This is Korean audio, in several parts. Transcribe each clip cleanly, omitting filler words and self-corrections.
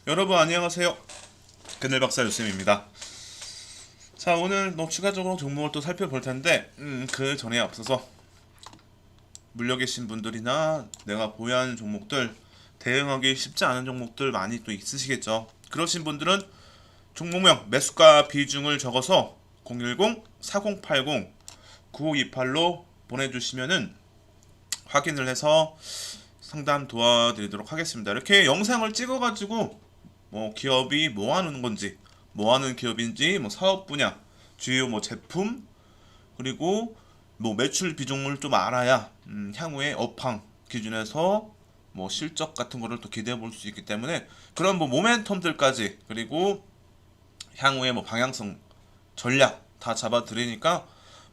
여러분 안녕하세요. 그늘박사 유쌤입니다. 자, 오늘 추가적으로 종목을 또 살펴볼 텐데 그 전에 앞서서 물려 계신 분들이나 내가 보유하는 종목들, 대응하기 쉽지 않은 종목들 많이 또 있으시겠죠. 그러신 분들은 종목명 매수가 비중을 적어서 010-4080-9528로 보내주시면은 확인을 해서 상담 도와드리도록 하겠습니다. 이렇게 영상을 찍어가지고 기업이 뭐 하는 건지, 뭐 하는 기업인지, 사업 분야, 주요 제품, 그리고 매출 비중을 좀 알아야 향후에 업황 기준에서 실적 같은 거를 또 기대해 볼 수 있기 때문에 그런 모멘텀들까지, 그리고 향후에 방향성, 전략 다 잡아 드리니까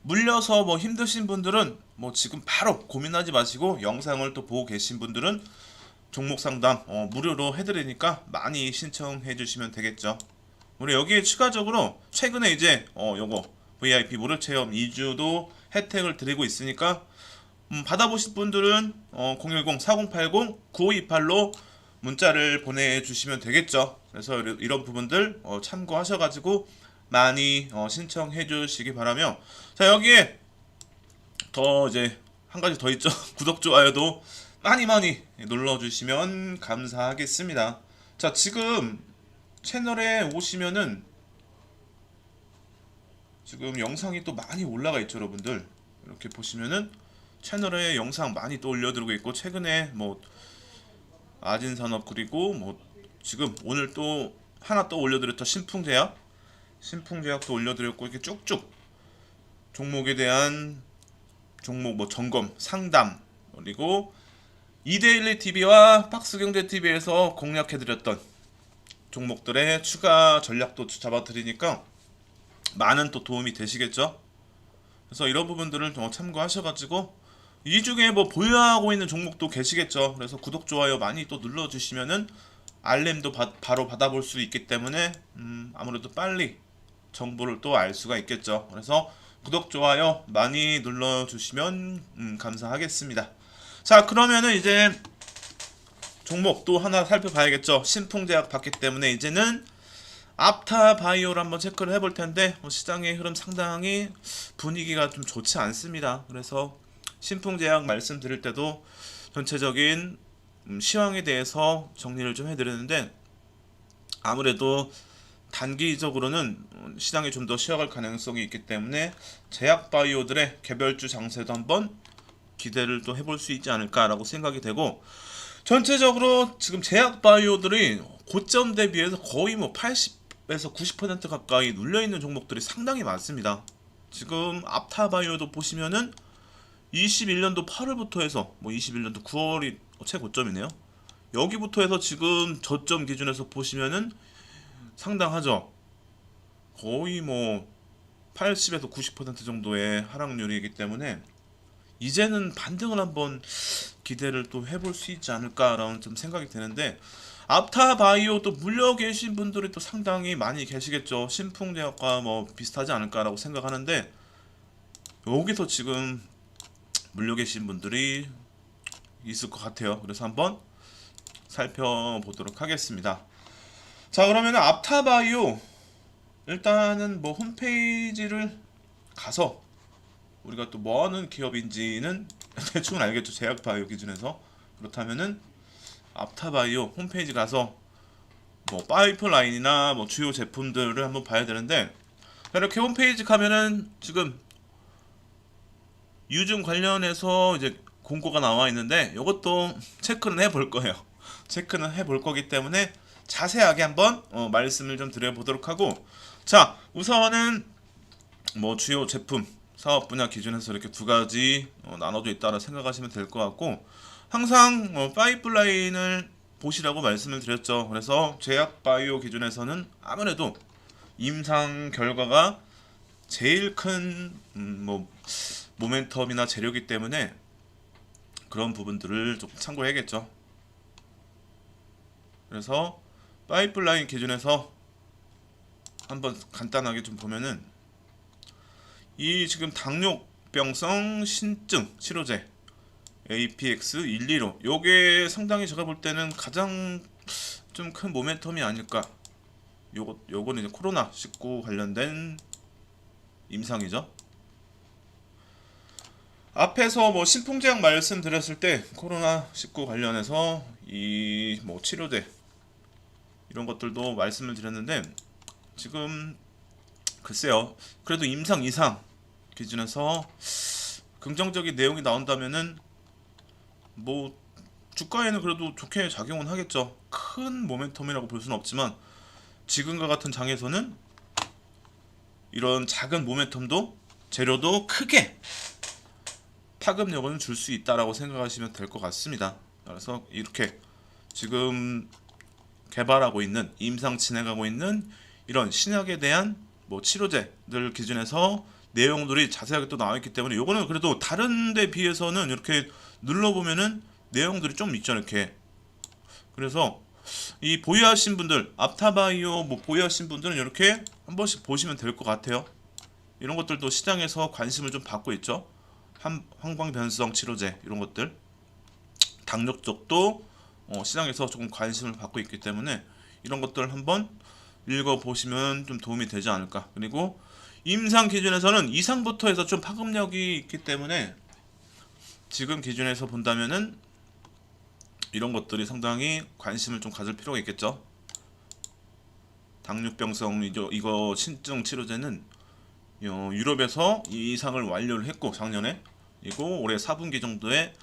물려서 힘드신 분들은 지금 바로 고민하지 마시고, 영상을 또 보고 계신 분들은 종목 상담 무료로 해드리니까 많이 신청해 주시면 되겠죠. 우리 여기에 추가적으로 최근에 이제 요거 VIP 무료 체험 2주도 혜택을 드리고 있으니까 받아보실 분들은 010-4080-9528로 문자를 보내주시면 되겠죠. 그래서 이런 부분들 참고하셔가지고 많이 신청해 주시기 바라며, 자, 여기에 더 이제 한 가지 더 있죠. 구독, 좋아요도 많이 눌러주시면 감사하겠습니다. 자, 지금 채널에 오시면은 지금 영상이 또 많이 올라가 있죠, 여러분들. 이렇게 보시면은 채널에 영상 많이 또 올려드리고 있고, 최근에 아진산업, 그리고 지금 오늘 또 하나 또 올려드렸죠. 신풍제약도 올려드렸고, 이렇게 쭉쭉 종목에 대한 종목 점검, 상담, 그리고 이데일리 TV와 박스경제 TV에서 공략해드렸던 종목들의 추가 전략도 잡아드리니까 많은 또 도움이 되시겠죠. 그래서 이런 부분들을 참고하셔가지고 이 중에 보유하고 있는 종목도 계시겠죠. 그래서 구독, 좋아요 많이 또 눌러주시면은 알림도 바로 받아볼 수 있기 때문에 아무래도 빨리 정보를 또 알 수가 있겠죠. 그래서 구독, 좋아요 많이 눌러주시면 감사하겠습니다. 자, 그러면은 이제 종목 또 하나 살펴봐야겠죠. 신풍제약 봤기 때문에 이제는 앞타바이오를 한번 체크를 해볼 텐데 시장의 흐름 상당히 분위기가 좀 좋지 않습니다. 그래서 신풍제약 말씀드릴 때도 전체적인 시황에 대해서 정리를 좀 해드리는데, 아무래도 단기적으로는 시장이 좀 더 쉬어갈 가능성이 있기 때문에 제약바이오들의 개별주 장세도 한번 기대를 또 해볼 수 있지 않을까라고 생각이 되고, 전체적으로 지금 제약바이오들이 고점 대비해서 거의 80에서 90% 가까이 눌려있는 종목들이 상당히 많습니다. 지금 앞타바이오도 보시면은 21년도 8월부터 해서 21년도 9월이 최고점이네요. 여기부터 해서 지금 저점 기준에서 보시면은 상당하죠. 거의 80에서 90% 정도의 하락률이기 때문에 이제는 반등을 한번 기대를 또 해볼 수 있지 않을까라는 좀 생각이 드는데, 앞타바이오 또 물려 계신 분들이 또 상당히 많이 계시겠죠. 신풍제약과 비슷하지 않을까라고 생각하는데, 여기서 지금 물려 계신 분들이 있을 것 같아요. 그래서 한번 살펴보도록 하겠습니다. 자, 그러면 앞타바이오 일단은 홈페이지를 가서 우리가 또 뭐하는 기업인지는 대충 알겠죠. 제약바이오 기준에서. 그렇다면은 앞타바이오 홈페이지 가서 파이프라인이나 주요 제품들을 한번 봐야 되는데, 이렇게 홈페이지 가면은 지금 유증 관련해서 이제 공고가 나와 있는데 이것도 체크는 해볼 거예요. 체크는 해볼 거기 때문에 자세하게 한번 말씀을 좀 드려보도록 하고, 자, 우선은 주요 제품 사업 분야 기준에서 이렇게 두 가지 나눠져 있다라 생각하시면 될 것 같고, 항상 파이프라인을 보시라고 말씀을 드렸죠. 그래서 제약바이오 기준에서는 아무래도 임상 결과가 제일 큰 모멘텀이나 재료이기 때문에 그런 부분들을 좀 참고해야겠죠. 그래서 파이프라인 기준에서 한번 간단하게 좀 보면은 이 지금 당뇨병성 신증 치료제 APX125 요게 상당히 제가 볼 때는 가장 좀 큰 모멘텀이 아닐까. 요거는 이제 코로나19 관련된 임상이죠. 앞에서 뭐 신풍제약 말씀드렸을 때 코로나19 관련해서 이 뭐 치료제 이런 것들도 말씀을 드렸는데, 지금 글쎄요, 그래도 임상 이상 기준에서 긍정적인 내용이 나온다면은 뭐 주가에는 그래도 좋게 작용은 하겠죠. 큰 모멘텀이라고 볼 수는 없지만 지금과 같은 장에서는 이런 작은 모멘텀도 재료도 크게 파급력은 줄 수 있다라고 생각하시면 될 것 같습니다. 그래서 이렇게 지금 개발하고 있는, 임상 진행하고 있는 이런 신약에 대한 뭐 치료제들 기준에서 내용들이 자세하게 또 나와 있기 때문에, 요거는 그래도 다른 데 비해서는 이렇게 눌러보면은 내용들이 좀 있죠, 이렇게. 그래서 이 보유하신 분들, 앞타바이오 뭐 보유하신 분들은 이렇게 한 번씩 보시면 될 것 같아요. 이런 것들도 시장에서 관심을 좀 받고 있죠. 항광변성 치료제 이런 것들, 당뇨 쪽도 시장에서 조금 관심을 받고 있기 때문에 이런 것들 한번 읽어보시면 좀 도움이 되지 않을까. 그리고 임상 기준에서는 이상부터 해서 좀 파급력이 있기 때문에 지금 기준에서 본다면은 이런 것들이 상당히 관심을 좀 가질 필요가 있겠죠. 당뇨병성 이거 신증 치료제는 유럽에서 이 이상을 완료를 했고 작년에, 그리고 올해 4분기 정도에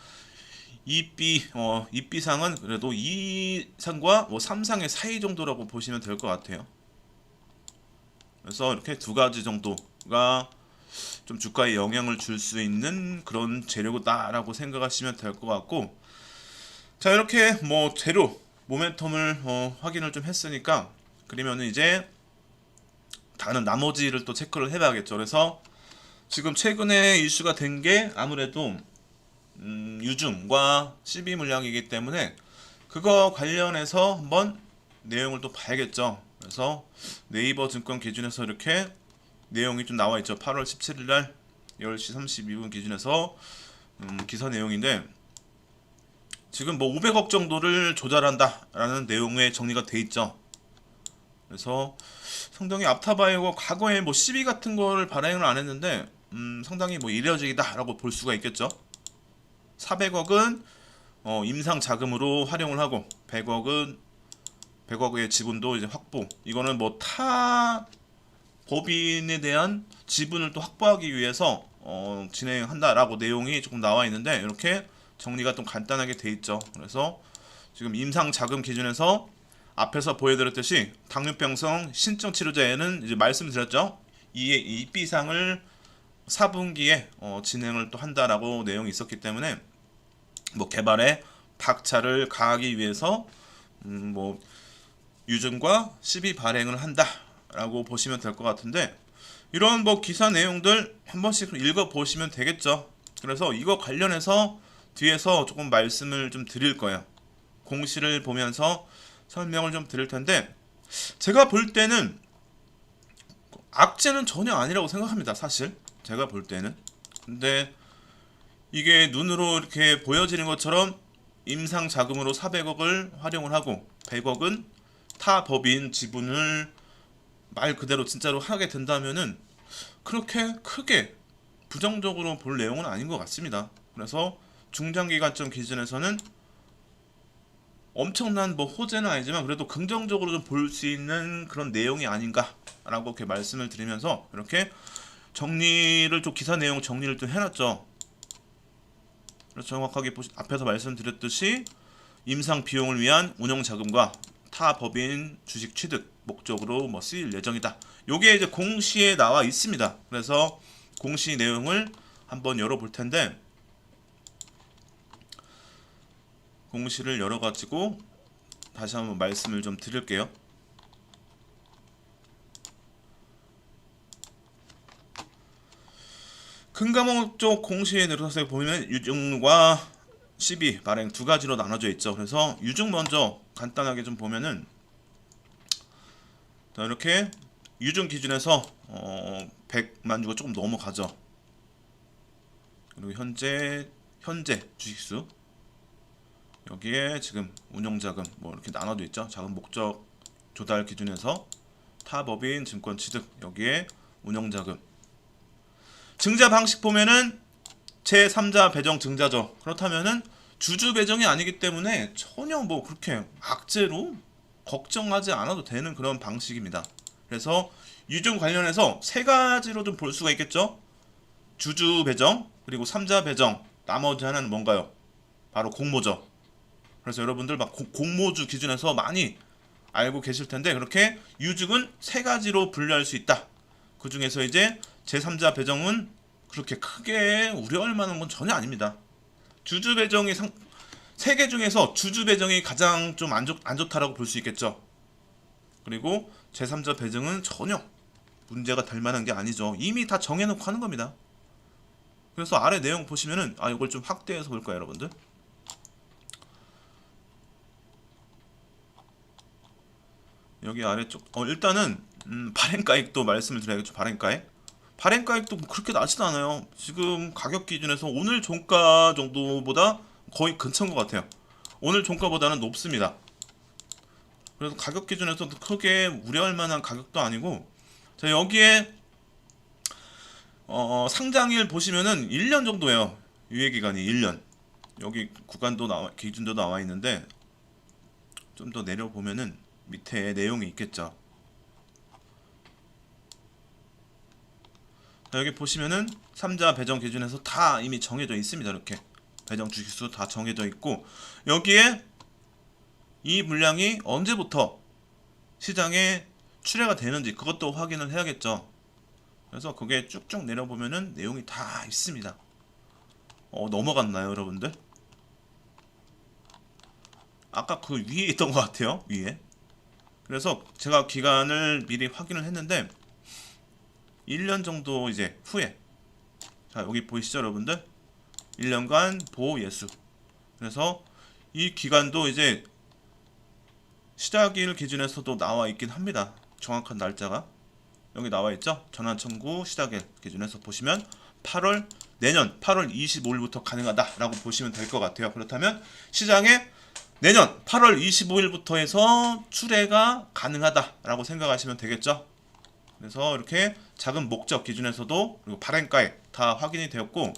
입비상은 그래도 2상과 뭐 3상의 사이 정도라고 보시면 될 것 같아요. 그래서 이렇게 두 가지 정도가 좀 주가에 영향을 줄 수 있는 그런 재료다라고 생각하시면 될 것 같고, 자, 이렇게 뭐 재료 모멘텀을 확인을 좀 했으니까, 그러면은 이제 다른 나머지를 또 체크를 해봐야겠죠. 그래서 지금 최근에 이슈가 된 게 아무래도 유중과 CB 물량이기 때문에 그거 관련해서 한번 내용을 또 봐야겠죠. 그래서 네이버 증권 기준에서 이렇게 내용이 좀 나와 있죠. 8월 17일 날 10시 32분 기준에서 기사 내용인데, 지금 뭐 500억 정도를 조달한다라는 내용에 정리가 돼 있죠. 그래서 상당히 앞타바이오가 과거에 뭐 CB 같은 거를 발행을 안 했는데 상당히 뭐 이례적이다라고 볼 수가 있겠죠. 400억은 임상 자금으로 활용을 하고 100억의 지분도 이제 확보. 이거는 뭐 타 법인에 대한 지분을 또 확보하기 위해서 진행한다라고 내용이 조금 나와 있는데, 이렇게 정리가 좀 간단하게 돼 있죠. 그래서 지금 임상 자금 기준에서 앞에서 보여드렸듯이 당뇨병성 신증 치료제에는 이제 말씀드렸죠. 이에 입비상을 4분기에 진행을 또 한다라고 내용이 있었기 때문에 뭐 개발에 박차를 가하기 위해서 뭐 유증과 CB 발행을 한다라고 보시면 될 것 같은데, 이런 뭐 기사 내용들 한 번씩 읽어 보시면 되겠죠. 그래서 이거 관련해서 뒤에서 조금 말씀을 좀 드릴 거예요. 공시를 보면서 설명을 좀 드릴 텐데, 제가 볼 때는 악재는 전혀 아니라고 생각합니다. 사실 제가 볼 때는. 근데 이게 눈으로 이렇게 보여지는 것처럼 임상 자금으로 400억을 활용을 하고 100억은 타 법인 지분을 말 그대로 진짜로 하게 된다면은 그렇게 크게 부정적으로 볼 내용은 아닌 것 같습니다. 그래서 중장기관점 기준에서는 엄청난 뭐 호재는 아니지만 그래도 긍정적으로 좀 볼 수 있는 그런 내용이 아닌가라고 이렇게 말씀을 드리면서 이렇게 정리를 좀 기사 내용 정리를 좀 해놨죠. 그래서 정확하게 앞에서 말씀드렸듯이 임상 비용을 위한 운영 자금과 타 법인 주식 취득 목적으로 뭐 쓰일 예정이다. 요게 이제 공시에 나와 있습니다. 그래서 공시 내용을 한번 열어볼 텐데, 공시를 열어가지고 다시 한번 말씀을 좀 드릴게요. 큰 과목 쪽 공시에 내려서 보면 유증과 CB 발행 두 가지로 나눠져 있죠. 그래서 유증 먼저 간단하게 좀 보면은, 자, 이렇게 유증 기준에서 100만 주가 조금 넘어가죠. 그리고 현재 주식수 여기에 지금 운용자금 뭐 이렇게 나눠져 있죠. 자금 목적 조달 기준에서 타법인 증권 취득, 여기에 운용자금. 증자 방식 보면은 제3자 배정 증자죠. 그렇다면은 주주 배정이 아니기 때문에 전혀 뭐 그렇게 악재로 걱정하지 않아도 되는 그런 방식입니다. 그래서 유증 관련해서 세 가지로 좀 볼 수가 있겠죠. 주주 배정, 그리고 3자 배정, 나머지 하나는 뭔가요? 바로 공모죠. 그래서 여러분들 막 공모주 기준에서 많이 알고 계실 텐데, 그렇게 유증은 세 가지로 분류할 수 있다. 그 중에서 이제 제3자 배정은 그렇게 크게 우려할 만한 건 전혀 아닙니다. 주주 배정이 세 개 중에서 주주 배정이 가장 좀 안 좋다라고 볼 수 있겠죠. 그리고 제3자 배정은 전혀 문제가 될 만한 게 아니죠. 이미 다 정해놓고 하는 겁니다. 그래서 아래 내용 보시면은 이걸 좀 확대해서 볼까요, 여러분들? 여기 아래쪽 일단은 발행가액도 말씀을 드려야겠죠. 발행가액도 뭐 그렇게 낮지도 않아요. 지금 가격 기준에서 오늘 종가 정도보다 거의 근처인 것 같아요. 오늘 종가보다는 높습니다. 그래서 가격 기준에서도 크게 우려할 만한 가격도 아니고, 자, 여기에 상장일 보시면은 1년 정도예요. 유예기간이 1년. 여기 구간도 기준도 나와 있는데, 좀 더 내려보면은 밑에 내용이 있겠죠. 자, 여기 보시면은 3자 배정 기준에서 다 이미 정해져 있습니다. 이렇게 배정 주식수 다 정해져 있고, 여기에 이 물량이 언제부터 시장에 출회가 되는지 그것도 확인을 해야겠죠. 그래서 그게 쭉쭉 내려보면은 내용이 다 있습니다. 넘어갔나요, 여러분들? 아까 그 위에 있던 것 같아요, 위에. 그래서 제가 기간을 미리 확인을 했는데 1년 정도 이제 후에, 자, 여기 보이시죠, 여러분들? 1년간 보호 예수. 그래서 이 기간도 이제 시작일 기준에서도 나와 있긴 합니다. 정확한 날짜가 여기 나와 있죠. 전환 청구 시작일 기준에서 보시면 내년 8월 25일부터 가능하다라고 보시면 될 것 같아요. 그렇다면 시장에 내년 8월 25일부터 해서 출회가 가능하다라고 생각하시면 되겠죠. 그래서 이렇게 자금 목적 기준에서도, 그리고 발행가액 다 확인이 되었고,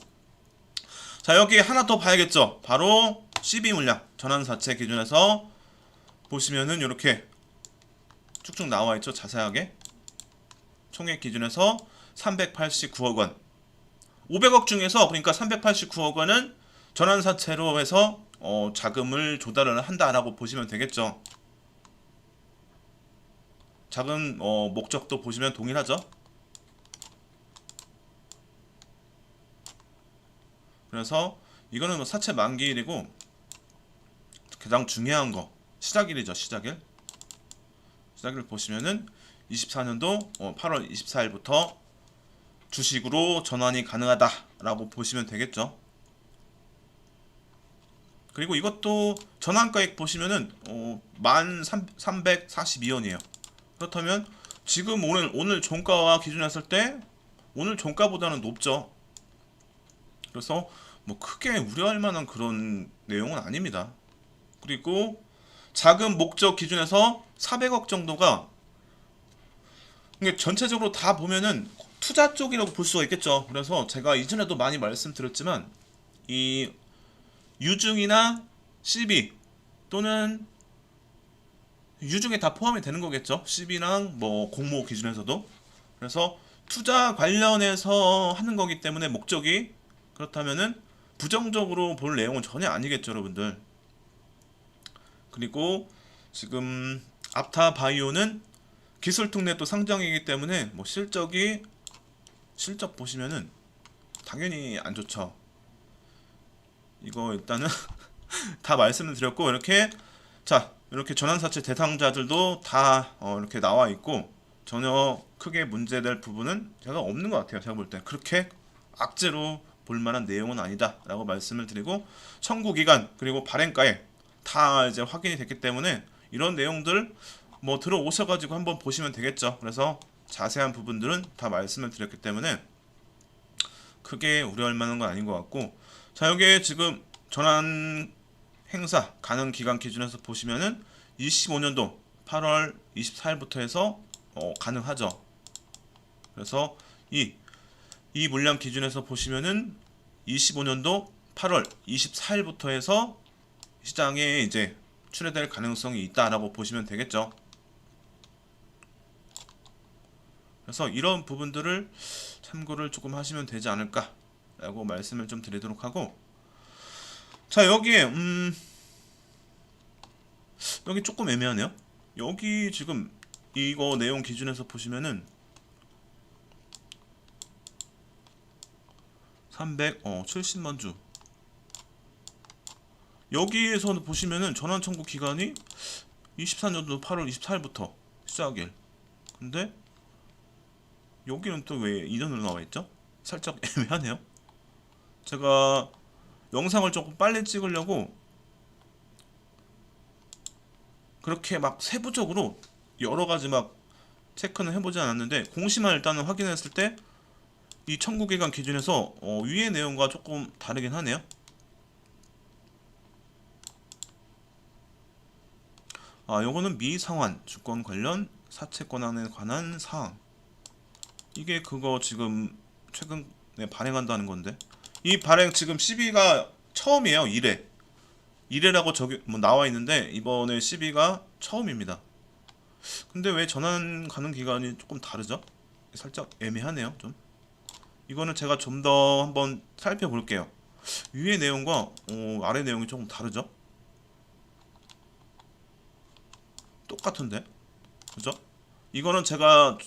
자, 여기 하나 더 봐야겠죠. 바로 CB 물량 전환사채 기준에서 보시면은 이렇게 쭉쭉 나와 있죠. 자세하게 총액 기준에서 389억 원, 500억 중에서, 그러니까 389억 원은 전환사채로 해서 자금을 조달을 한다라고 보시면 되겠죠. 자금 목적도 보시면 동일하죠. 그래서 이거는 뭐 사채 만기일이고, 가장 중요한 거 시작일이죠. 시작일 보시면은 24년도 8월 24일부터 주식으로 전환이 가능하다라고 보시면 되겠죠. 그리고 이것도 전환가액 보시면은 1342원이에요. 그렇다면 지금 오늘 종가와 기준했을 때 오늘 종가보다는 높죠. 그래서 뭐 크게 우려할 만한 그런 내용은 아닙니다. 그리고 자금 목적 기준에서 400억 정도가, 이게 전체적으로 다 보면은 투자 쪽이라고 볼 수가 있겠죠. 그래서 제가 이전에도 많이 말씀드렸지만 이 유증이나 CB 또는 유증에 다 포함이 되는 거겠죠. CB랑 뭐 공모 기준에서도. 그래서 투자 관련해서 하는 거기 때문에 목적이, 그렇다면은 부정적으로 볼 내용은 전혀 아니겠죠, 여러분들. 그리고 지금 앞타바이오는 기술특례 또 상장이기 때문에 뭐 실적 보시면은 당연히 안 좋죠. 이거 일단은 다 말씀을 드렸고, 이렇게 전환사채 대상자들도 다 이렇게 나와 있고, 전혀 크게 문제될 부분은 제가 없는 것 같아요. 제가 볼 때 그렇게 악재로 볼 만한 내용은 아니다라고 말씀을 드리고, 청구 기간 그리고 발행가액 다 이제 확인이 됐기 때문에 이런 내용들 뭐 들어오셔가지고 한번 보시면 되겠죠. 그래서 자세한 부분들은 다 말씀을 드렸기 때문에 크게 우려할 만한 건 아닌 것 같고, 자, 여기에 지금 전환해야 행사 가능 기간 기준에서 보시면은 25년도 8월 24일부터 해서 가능하죠. 그래서 이 물량 기준에서 보시면은 25년도 8월 24일부터 해서 시장에 이제 출회될 가능성이 있다라고 보시면 되겠죠. 그래서 이런 부분들을 참고를 조금 하시면 되지 않을까라고 말씀을 좀 드리도록 하고, 자 여기에 여기 조금 애매하네요. 여기 지금 이거 내용 기준에서 보시면은 370만 주, 여기에서 보시면은 전환 청구 기간이 24년도 8월 24일부터 시작일. 근데 여기는 또 왜 2년으로 나와있죠? 살짝 애매하네요. 제가 영상을 조금 빨리 찍으려고 그렇게 막 세부적으로 여러가지 막 체크는 해보지 않았는데, 공시만 일단은 확인했을 때 이 청구기간 기준에서 위의 내용과 조금 다르긴 하네요. 요거는 미상환 주권 관련 사채 권한에 관한 사항, 이게 그거 지금 최근에 발행한다는 건데, 이 발행 지금 12가 처음이에요. 1회라고 저기 뭐 나와 있는데 이번에 12가 처음입니다. 근데 왜 전환 가능 기간이 조금 다르죠? 살짝 애매하네요. 좀 이거는 제가 좀 더 한번 살펴볼게요. 위의 내용과 아래 내용이 조금 다르죠? 똑같은데, 그죠? 이거는 제가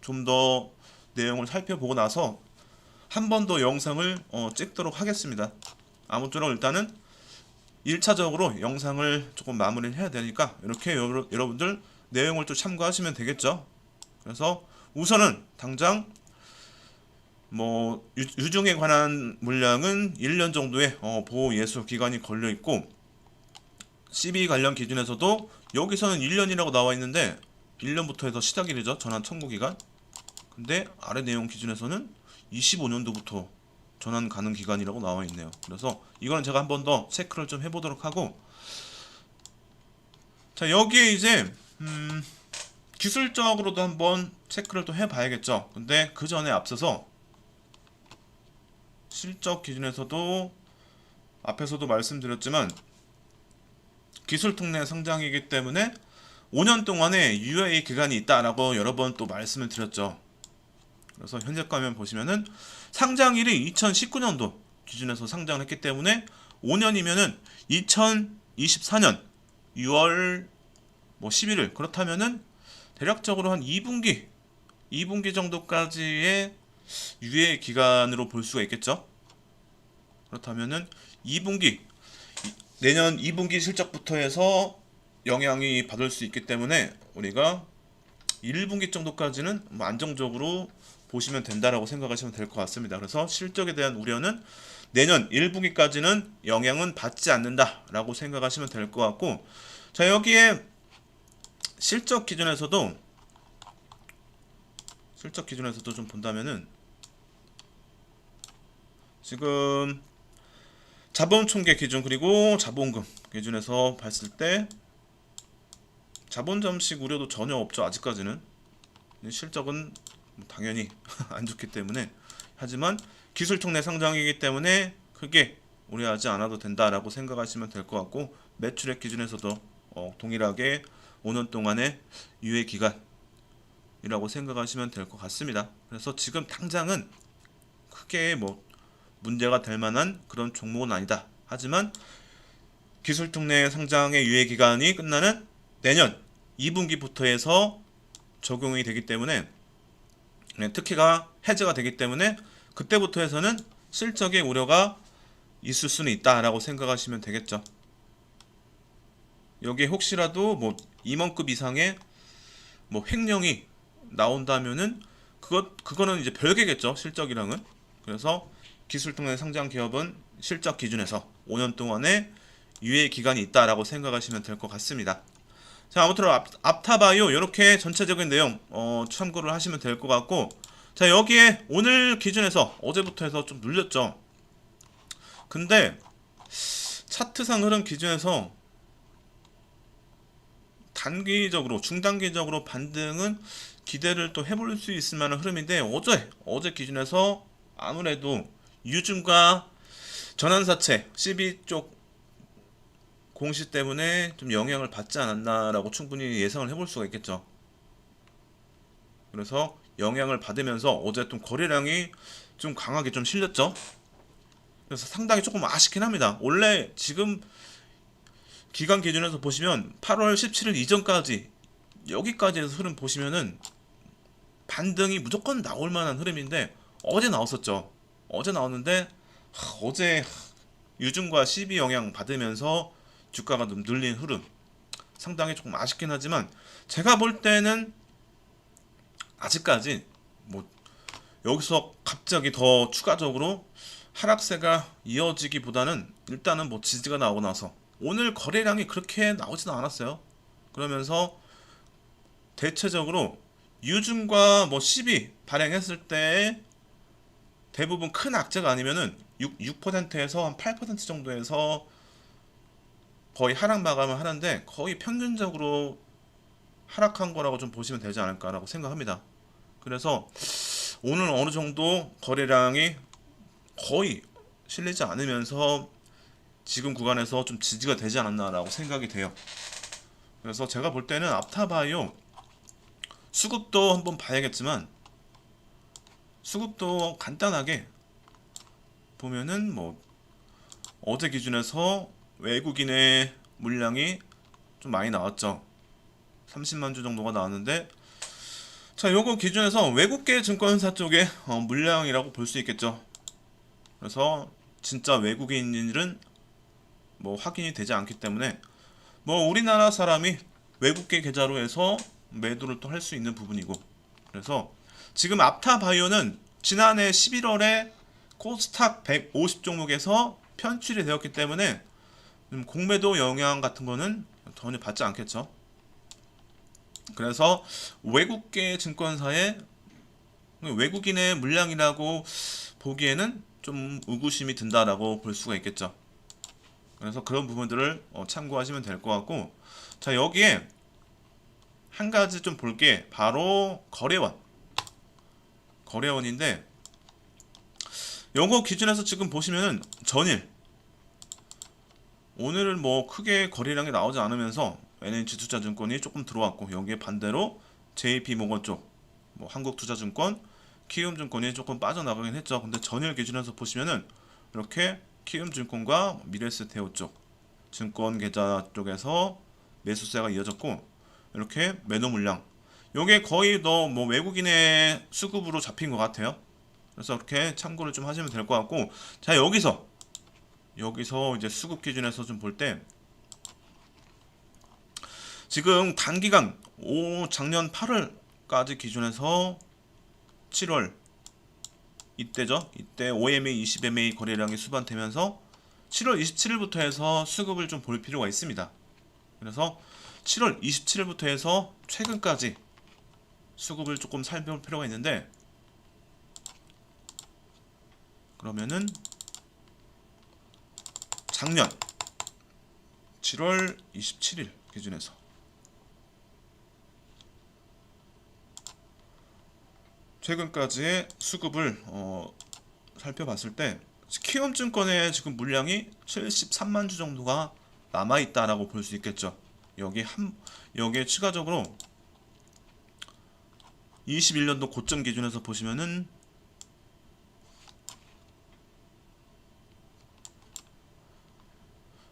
좀 더 내용을 살펴보고 나서 한 번 더 영상을 찍도록 하겠습니다. 아무쪼록 일단은 1차적으로 영상을 조금 마무리를 해야 되니까 이렇게 여러분들 내용을 또 참고하시면 되겠죠. 그래서 우선은 당장 뭐 유증에 관한 물량은 1년 정도의 보호 예수 기간이 걸려 있고, CB 관련 기준에서도 여기서는 1년이라고 나와 있는데 1년부터 해서 시작일이죠, 전환 청구 기간. 근데 아래 내용 기준에서는 25년도부터 전환 가능 기간이라고 나와 있네요. 그래서 이거는 제가 한 번 더 체크를 좀 해보도록 하고, 자 여기에 이제 기술적으로도 한번 체크를 또 해봐야겠죠. 근데 그 전에 앞서서 실적 기준에서도 앞에서도 말씀드렸지만 기술특례 상장이기 때문에 5년 동안의 유예 기간이 있다라고 여러 번 또 말씀을 드렸죠. 그래서 현재 가면 보시면은 상장일이 2019년도 기준에서 상장을 했기 때문에 5년이면은 2024년 6월 뭐 11일, 그렇다면은 대략적으로 한 2분기 정도까지의 유예 기간으로 볼 수가 있겠죠. 그렇다면은 2분기, 내년 2분기 실적부터 해서 영향이 받을 수 있기 때문에 우리가 1분기 정도까지는 뭐 안정적으로 보시면 된다라고 생각하시면 될 것 같습니다. 그래서 실적에 대한 우려는 내년 1분기까지는 영향은 받지 않는다라고 생각하시면 될 것 같고, 자 여기에 실적 기준에서도 좀 본다면은 지금 자본 총계 기준 그리고 자본금 기준에서 봤을 때 자본 잠식 우려도 전혀 없죠. 아직까지는 실적은 당연히 안 좋기 때문에, 하지만 기술특례 상장이기 때문에 크게 우려하지 않아도 된다라고 생각하시면 될 것 같고, 매출액 기준에서도 동일하게 5년 동안의 유예 기간이라고 생각하시면 될 것 같습니다. 그래서 지금 당장은 크게 뭐 문제가 될 만한 그런 종목은 아니다. 하지만 기술특례 상장의 유예 기간이 끝나는 내년 2분기부터 해서 적용이 되기 때문에, 특히가 해제가 되기 때문에 그때부터 해서는 실적의 우려가 있을 수는 있다라고 생각하시면 되겠죠. 여기에 혹시라도 뭐 임원급 이상의 뭐 횡령이 나온다면은 그거는 이제 별개겠죠, 실적이랑은. 그래서 기술특례 상장 기업은 실적 기준에서 5년 동안의 유예 기간이 있다라고 생각하시면 될 것 같습니다. 자, 아무튼 앞타바이오 이렇게 전체적인 내용 참고를 하시면 될 것 같고, 자 여기에 오늘 기준에서 어제부터 해서 좀 눌렸죠. 근데 차트상 흐름 기준에서 단기적으로 중단기적으로 반등은 기대를 또 해볼 수 있을 만한 흐름인데, 어제 기준에서 아무래도 유증과 전환사채 12쪽 공시 때문에 좀 영향을 받지 않았나라고 충분히 예상을 해볼 수가 있겠죠. 그래서 영향을 받으면서 어제 좀 거래량이 좀 강하게 좀 실렸죠. 그래서 상당히 조금 아쉽긴 합니다. 원래 지금 기간 기준에서 보시면 8월 17일 이전까지 여기까지에서 흐름 보시면은 반등이 무조건 나올 만한 흐름인데, 어제 나왔었죠. 어제 나왔는데 어제 유증과 12 영향 받으면서 주가가 좀 늘린 흐름, 상당히 조금 아쉽긴 하지만 제가 볼 때는 아직까지 뭐 여기서 갑자기 더 추가적으로 하락세가 이어지기보다는 일단은 뭐 지지가 나오고 나서 오늘 거래량이 그렇게 나오지는 않았어요. 그러면서 대체적으로 유증과 뭐 12 발행했을 때 대부분 큰 악재가 아니면은 6%에서 한 8% 정도에서 거의 하락 마감을 하는데, 거의 평균적으로 하락한 거라고 좀 보시면 되지 않을까라고 생각합니다. 그래서 오늘 어느 정도 거래량이 거의 실리지 않으면서 지금 구간에서 좀 지지가 되지 않았나라고 생각이 돼요. 그래서 제가 볼 때는 앞타바이오 수급도 한번 봐야겠지만, 수급도 간단하게 보면은 뭐 어제 기준에서 외국인의 물량이 좀 많이 나왔죠. 30만 주 정도가 나왔는데, 자, 요거 기준에서 외국계 증권사 쪽의 물량이라고 볼 수 있겠죠. 그래서 진짜 외국인일은 뭐 확인이 되지 않기 때문에 뭐 우리나라 사람이 외국계 계좌로 해서 매도를 또 할 수 있는 부분이고, 그래서 지금 앞타바이오는 지난해 11월에 코스닥 150 종목에서 편출이 되었기 때문에 공매도 영향 같은 거는 전혀 받지 않겠죠. 그래서 외국계 증권사의 외국인의 물량이라고 보기에는 좀 의구심이 든다라고 볼 수가 있겠죠. 그래서 그런 부분들을 참고하시면 될 것 같고, 자, 여기에 한 가지 좀 볼 게 바로 거래원인데, 요거 기준에서 지금 보시면은 전일 오늘은 뭐 크게 거래량이 나오지 않으면서 NH투자증권이 조금 들어왔고, 여기에 반대로 JP모건 쪽, 뭐 한국투자증권, 키움증권이 조금 빠져나가긴 했죠. 근데 전일 기준에서 보시면은 이렇게 키움증권과 미래에셋테오 쪽 증권 계좌 쪽에서 매수세가 이어졌고, 이렇게 매도 물량, 요게 거의 더 뭐 외국인의 수급으로 잡힌 것 같아요. 그래서 이렇게 참고를 좀 하시면 될 것 같고, 자, 여기서 이제 수급 기준에서 좀 볼 때, 지금 단기간 작년 8월까지 기준에서 7월 이때죠. 이때 OMA 20MA 거래량이 수반되면서 7월 27일부터 해서 수급을 좀 볼 필요가 있습니다. 그래서 7월 27일부터 해서 최근까지 수급을 조금 살펴볼 필요가 있는데, 그러면은 작년 7월 27일 기준에서 최근까지의 수급을 살펴봤을 때, 키움증권의 지금 물량이 73만 주 정도가 남아있다라고 볼 수 있겠죠. 여기에 추가적으로 21년도 고점 기준에서 보시면은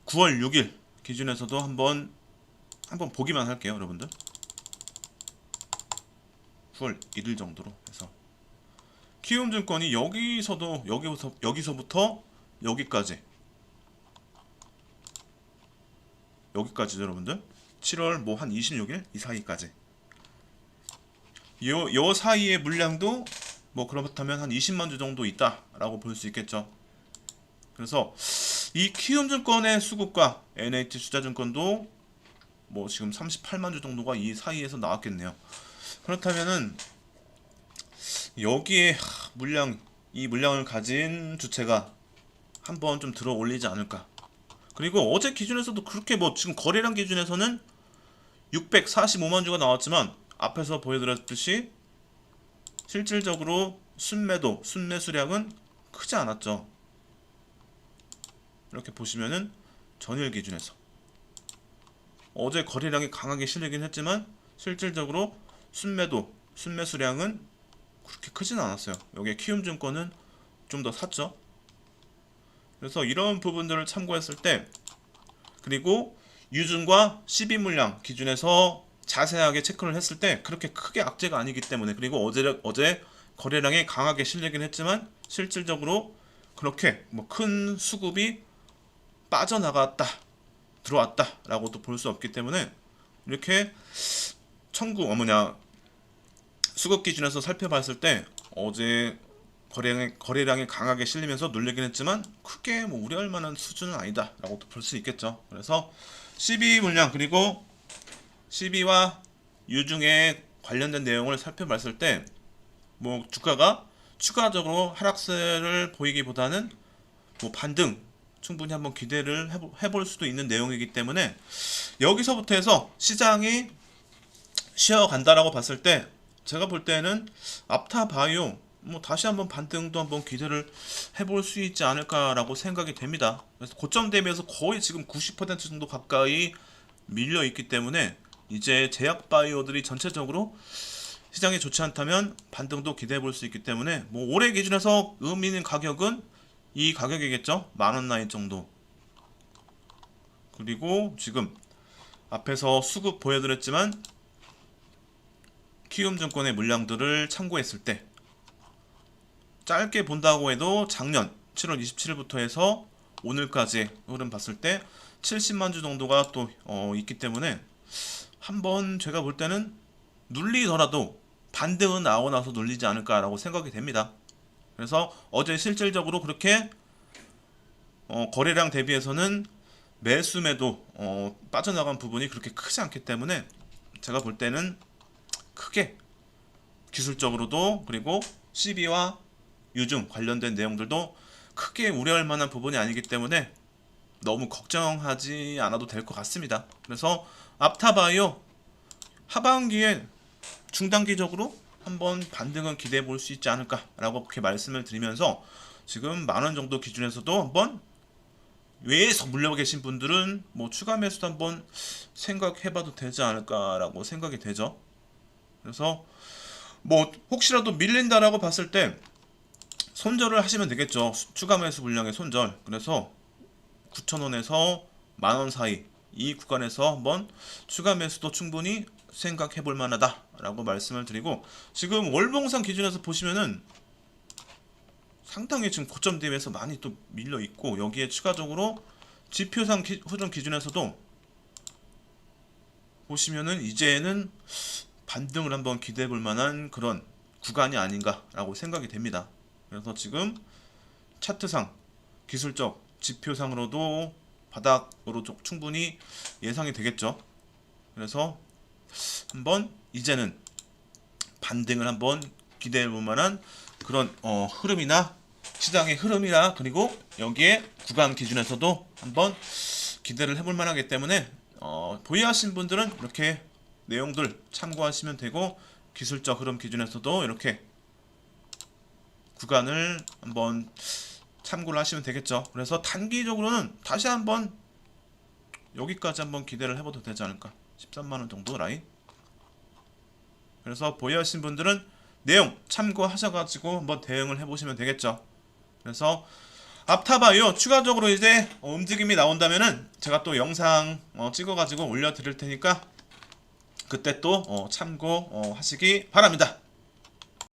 9월 6일 기준에서도 한번 보기만 할게요, 여러분들. 9월 1일 정도로 해서 키움증권이 여기서부터 여기까지죠, 여러분들. 7월 뭐 한 26일 이 사이까지, 요 사이의 물량도 뭐 그렇다면 한 20만 주 정도 있다라고 볼 수 있겠죠. 그래서 이 키움증권의 수급과 NH투자증권도 뭐 지금 38만 주 정도가 이 사이에서 나왔겠네요. 그렇다면은 여기에 이 물량을 가진 주체가 한번 좀 들어 올리지 않을까. 그리고 어제 기준에서도 그렇게 뭐 지금 거래량 기준에서는 645만 주가 나왔지만 앞에서 보여드렸듯이 실질적으로 순매도, 순매수량은 크지 않았죠. 이렇게 보시면은 전일 기준에서 어제 거래량이 강하게 실리긴 했지만 실질적으로 순매도, 순매수량은 그렇게 크진 않았어요. 여기에 키움증권은 좀 더 샀죠. 그래서 이런 부분들을 참고했을 때, 그리고 유증과 12물량 기준에서 자세하게 체크를 했을 때 그렇게 크게 악재가 아니기 때문에, 그리고 어제 거래량이 강하게 실리긴 했지만 실질적으로 그렇게 뭐 큰 수급이 빠져나갔다 들어왔다 라고도 볼 수 없기 때문에, 이렇게 수급 기준에서 살펴봤을 때 어제 거래량이 강하게 실리면서 눌리긴 했지만 크게 뭐 우려할 만한 수준은 아니다 라고도 볼 수 있겠죠. 그래서 12물량 그리고 12와 유중에 관련된 내용을 살펴봤을 때 뭐 주가가 추가적으로 하락세를 보이기보다는 뭐 반등 충분히 한번 기대를 해볼 수도 있는 내용이기 때문에, 여기서부터 해서 시장이 쉬어간다라고 봤을 때 제가 볼 때는 앞타바이오 뭐 다시 한번 반등도 한번 기대를 해볼 수 있지 않을까라고 생각이 됩니다. 그래서 고점 대비해서 거의 지금 90% 정도 가까이 밀려 있기 때문에 이제 제약바이오들이 전체적으로 시장이 좋지 않다면 반등도 기대해 볼 수 있기 때문에, 뭐 올해 기준에서 의미 있는 가격은 이 가격이겠죠. 10,000원 라인 정도. 그리고 지금 앞에서 수급 보여드렸지만 키움증권의 물량들을 참고했을 때 짧게 본다고 해도 작년 7월 27일부터 해서 오늘까지 흐름 봤을 때 70만 주 정도가 또 있기 때문에 한번 제가 볼 때는 눌리더라도 반등은 나오고 나서 눌리지 않을까라고 생각이 됩니다. 그래서 어제 실질적으로 그렇게 거래량 대비해서는 매수매도 빠져나간 부분이 그렇게 크지 않기 때문에 제가 볼 때는 크게 기술적으로도 그리고 CB와 유증 관련된 내용들도 크게 우려할 만한 부분이 아니기 때문에 너무 걱정하지 않아도 될 것 같습니다. 그래서 앞타바이오 하반기에 중단기적으로 한번 반등은 기대해 볼 수 있지 않을까라고 그렇게 말씀을 드리면서, 지금 10,000원 정도 기준에서도 한번 외에서 물려 계신 분들은 뭐 추가 매수도 한번 생각해봐도 되지 않을까라고 생각이 되죠. 그래서 뭐 혹시라도 밀린다라고 봤을 때 손절을 하시면 되겠죠. 추가 매수 물량의 손절. 그래서 9,000원에서 10,000원 사이 이 구간에서 한번 추가 매수도 충분히 생각해 볼 만하다 라고 말씀을 드리고, 지금 월봉상 기준에서 보시면은 상당히 지금 고점 대비해서 많이 또 밀려 있고, 여기에 추가적으로 지표상 흐름 기준에서도 보시면은 이제는 반등을 한번 기대해 볼 만한 그런 구간이 아닌가라고 생각이 됩니다. 그래서 지금 차트상 기술적 지표상으로도 바닥으로 충분히 예상이 되겠죠. 그래서 한번 이제는 반등을 한번 기대해 볼 만한 그런 흐름이나 시장의 흐름이나 그리고 여기에 구간 기준에서도 한번 기대를 해볼 만하기 때문에 보유하신 분들은 이렇게 내용들 참고하시면 되고, 기술적 흐름 기준에서도 이렇게 구간을 한번 참고를 하시면 되겠죠. 그래서 단기적으로는 다시 한번 여기까지 한번 기대를 해봐도 되지 않을까. 13만원 정도 라인. 그래서 보유하신 분들은 내용 참고하셔가지고 한번 대응을 해보시면 되겠죠. 그래서 앞타바이오 추가적으로 이제 움직임이 나온다면은 제가 또 영상 찍어가지고 올려드릴 테니까 그때 또 참고 하시기 바랍니다.